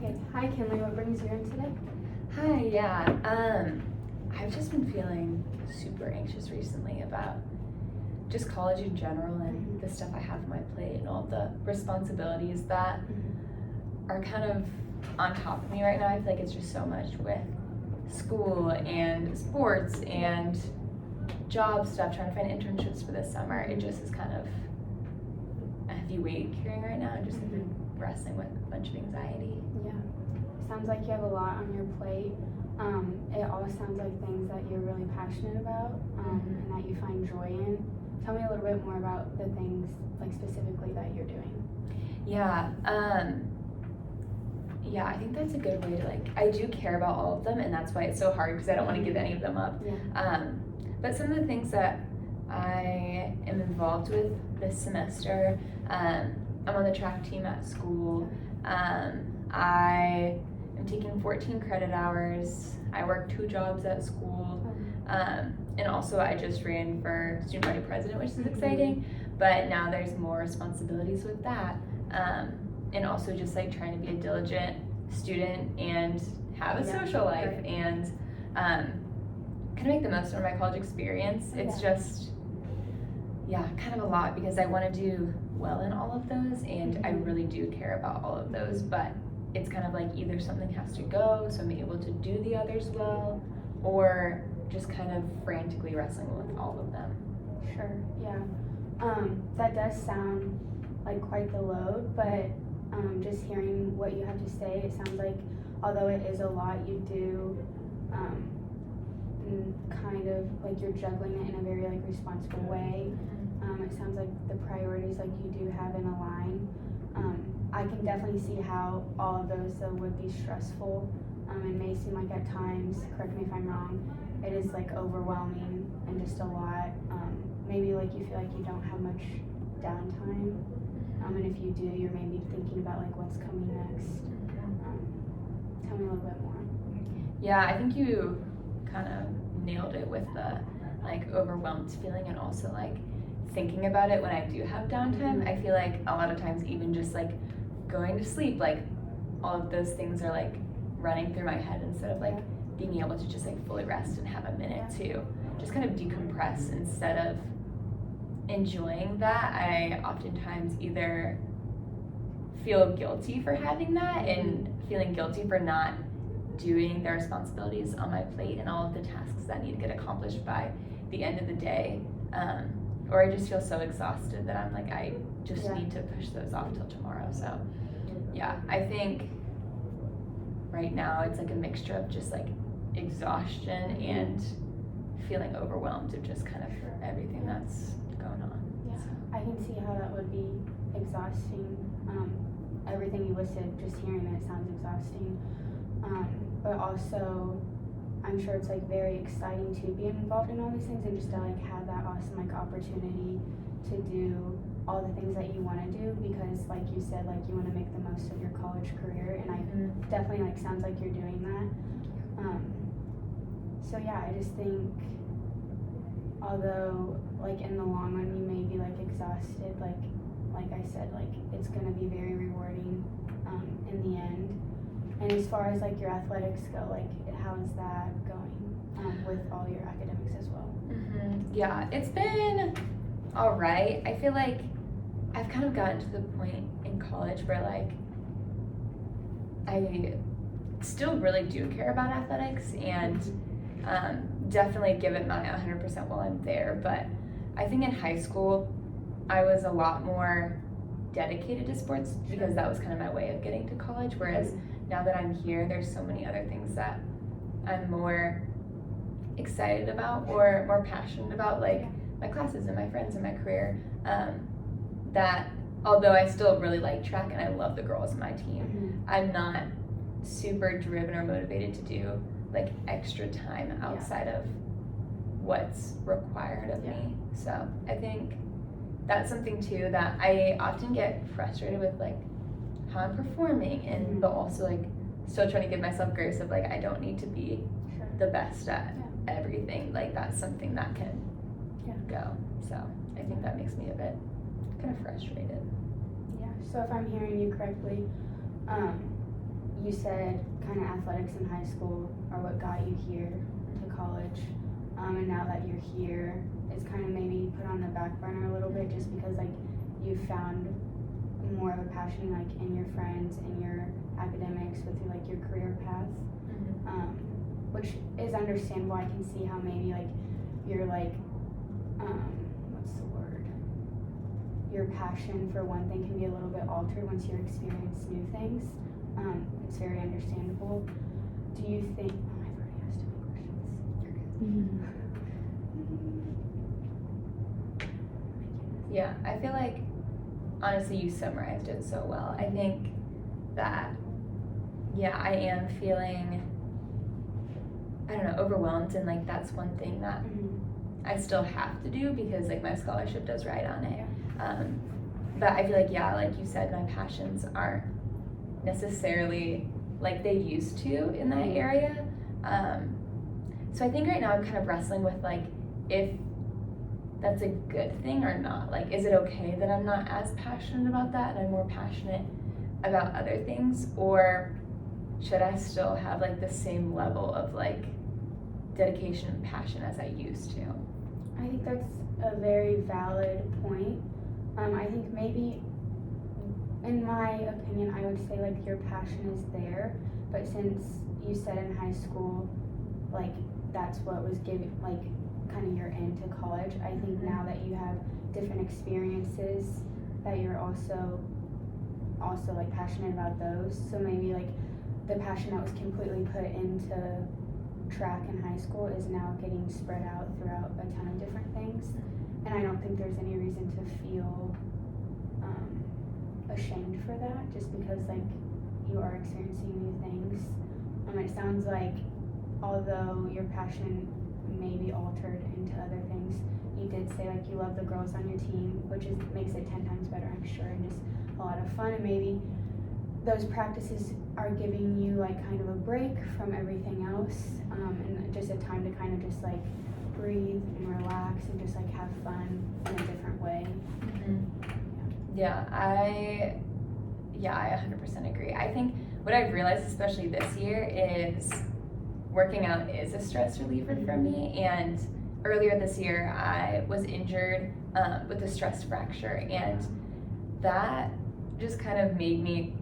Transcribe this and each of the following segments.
Okay. Hi, Kinley. What brings you in today? Hi, yeah. I've just been feeling super anxious recently about just college in general and the stuff I have on my plate and all the responsibilities that are kind of on top of me right now. I feel like it's just so much with school and sports and job stuff, trying to find internships for this summer. It just is kind of a heavy weight carrying right now and just wrestling with a bunch of anxiety. Yeah. Sounds like you have a lot on your plate. It all sounds like things that you're really passionate about and that you find joy in. Tell me a little bit more about the things, like specifically that you're doing. Yeah, I think that's a good way to I do care about all of them, and that's why it's so hard because I don't want to give any of them up. Yeah. But some of the things that I am involved with this semester, I'm on the track team at school. I am taking 14 credit hours. I work 2 jobs at school. And also I just ran for student body president, which is exciting, but now there's more responsibilities with that. And also just trying to be a diligent student and have a social life and kind of make the most of my college experience. It's just, kind of a lot because I want to do well in all of those, and I really do care about all of those, but it's kind of either something has to go so I'm able to do the others well, or just kind of frantically wrestling with all of them. Sure, yeah. That does sound like quite the load, but just hearing what you have to say, it sounds like although it is a lot, you do kind of you're juggling it in a very responsible way. It sounds like the priorities you do have in a line. I can definitely see how all of those though would be stressful. It may seem like at times, correct me if I'm wrong, it is overwhelming and just a lot. Maybe you feel like you don't have much downtime. And if you do, you're maybe thinking about what's coming next. Tell me a little bit more. Yeah, I think you kind of nailed it with the overwhelmed feeling, and also thinking about it when I do have downtime. I feel like a lot of times even just going to sleep, all of those things are running through my head instead of being able to just fully rest and have a minute to just kind of decompress instead of enjoying that. I oftentimes either feel guilty for having that and feeling guilty for not doing the responsibilities on my plate and all of the tasks that need to get accomplished by the end of the day, or I just feel so exhausted that I'm I just need to push those off till tomorrow. So I think right now it's a mixture of just exhaustion and feeling overwhelmed of just kind of everything that's going on. Yeah, so I can see how that would be exhausting. Everything you listed, just hearing it sounds exhausting. But also, I'm sure it's very exciting to be involved in all these things and just to have that awesome opportunity to do all the things that you want to do, because you said you want to make the most of your college career, and I definitely sounds like you're doing that. So I just think although in the long run you may be exhausted, like I said, it's gonna be very rewarding in the end. And as far as your athletics go, how is that going with all your academics as well? Yeah, it's been all right. I feel like I've kind of gotten to the point in college where I still really do care about athletics and definitely give it my 100% while I'm there. But I think in high school I was a lot more dedicated to sports because that was kind of my way of getting to college, whereas now that I'm here, there's so many other things that I'm more excited about or more passionate about, my classes and my friends and my career, that although I still really like track and I love the girls in my team, I'm not super driven or motivated to do extra time outside of what's required of me. So I think that's something too that I often get frustrated with, how I'm performing, and but also still trying to give myself grace of I don't need to be the best at everything. That's something that can go. So I think that makes me a bit kind of frustrated. Yeah, so if I'm hearing you correctly, you said kind of athletics in high school are what got you here to college, and now that you're here, it's kind of maybe put on the back burner a little bit just because like you found more of a passion like in your friends and your academics with like your career path, which is understandable. I can see how maybe like you're like what's the word? Your passion for one thing can be a little bit altered once you experience new things. It's very understandable. Do you think? Oh, I've already asked too many questions. Yeah, I feel like honestly you summarized it so well. I think that I am feeling, I don't know, overwhelmed, and like that's one thing that I still have to do because like my scholarship does ride on it. But I feel like like you said, my passions aren't necessarily like they used to in that area. So I think right now I'm kind of wrestling with like if that's a good thing or not. Like, is it okay that I'm not as passionate about that and I'm more passionate about other things, or should I still have like the same level of like dedication and passion as I used to? I think that's a very valid point. I think maybe, in my opinion, I would say like your passion is there, but since you said in high school, like that's what was giving like kind of your into college, I think now that you have different experiences that you're also like passionate about those. So maybe like the passion that was completely put into track in high school is now getting spread out throughout a ton of different things, and I don't think there's any reason to feel ashamed for that, just because like you are experiencing new things. It sounds like although your passion may be altered into other things, you did say like you love the girls on your team, which makes it 10 times better, I'm sure, and just a lot of fun. And maybe those practices are giving you like kind of a break from everything else, and just a time to kind of just like breathe and relax and just like have fun in a different way. I 100% agree. I think what I've realized, especially this year, is working out is a stress reliever for me. And earlier this year, I was injured with a stress fracture, and that just kind of made me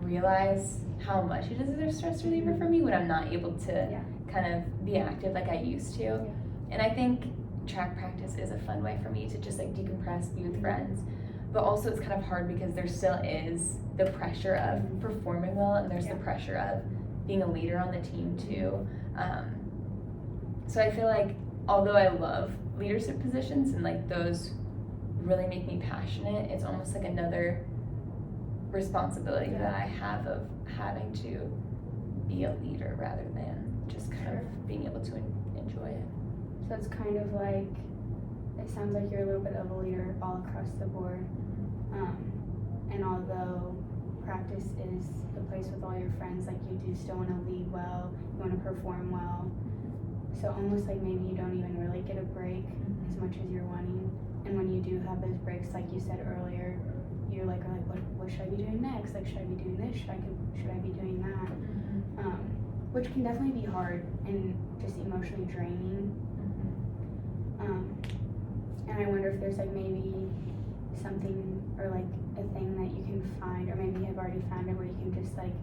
realize how much it is a stress reliever for me when I'm not able to kind of be active like I used to. And I think track practice is a fun way for me to just like decompress, be with friends. But also it's kind of hard because there still is the pressure of performing well, and there's the pressure of being a leader on the team too. So I feel like although I love leadership positions and like those really make me passionate, it's almost like another responsibility that I have of having to be a leader rather than just kind of being able to enjoy it. So it's kind of like, it sounds like you're a little bit of a leader all across the board. And although practice is the place with all your friends, like you do still want to lead well, you want to perform well. So almost like maybe you don't even really get a break as much as you're wanting. And when you do have those breaks, like you said earlier, you're like, what should I be doing next? Like, should I be doing this? Should I be doing that? Which can definitely be hard and just emotionally draining. And I wonder if there's like maybe something or like a thing that you can find, or maybe you have already found it, where you can just like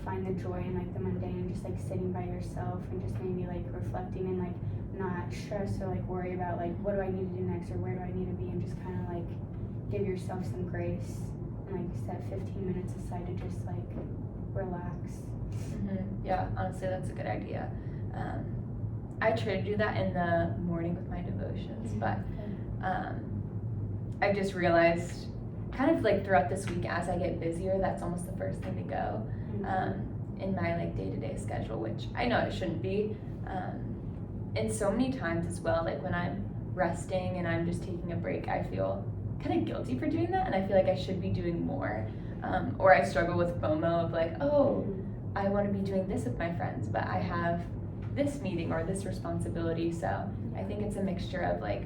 find the joy in like the mundane and just like sitting by yourself and just maybe like reflecting and like not stress or like worry about like what do I need to do next or where do I need to be, and just kind of like give yourself some grace and like set 15 minutes aside to just like relax. Yeah, honestly, that's a good idea. I try to do that in the morning with my devotions, but I just realized kind of like throughout this week as I get busier, that's almost the first thing to go in my like day-to-day schedule, which I know it shouldn't be. And so many times as well, like when I'm resting and I'm just taking a break, I feel kind of guilty for doing that, and I feel like I should be doing more. Or I struggle with FOMO of like, oh, I want to be doing this with my friends, but I have this meeting or this responsibility. So I think it's a mixture of like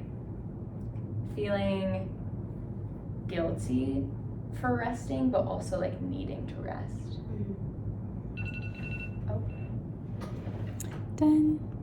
feeling guilty for resting, but also like needing to rest. then.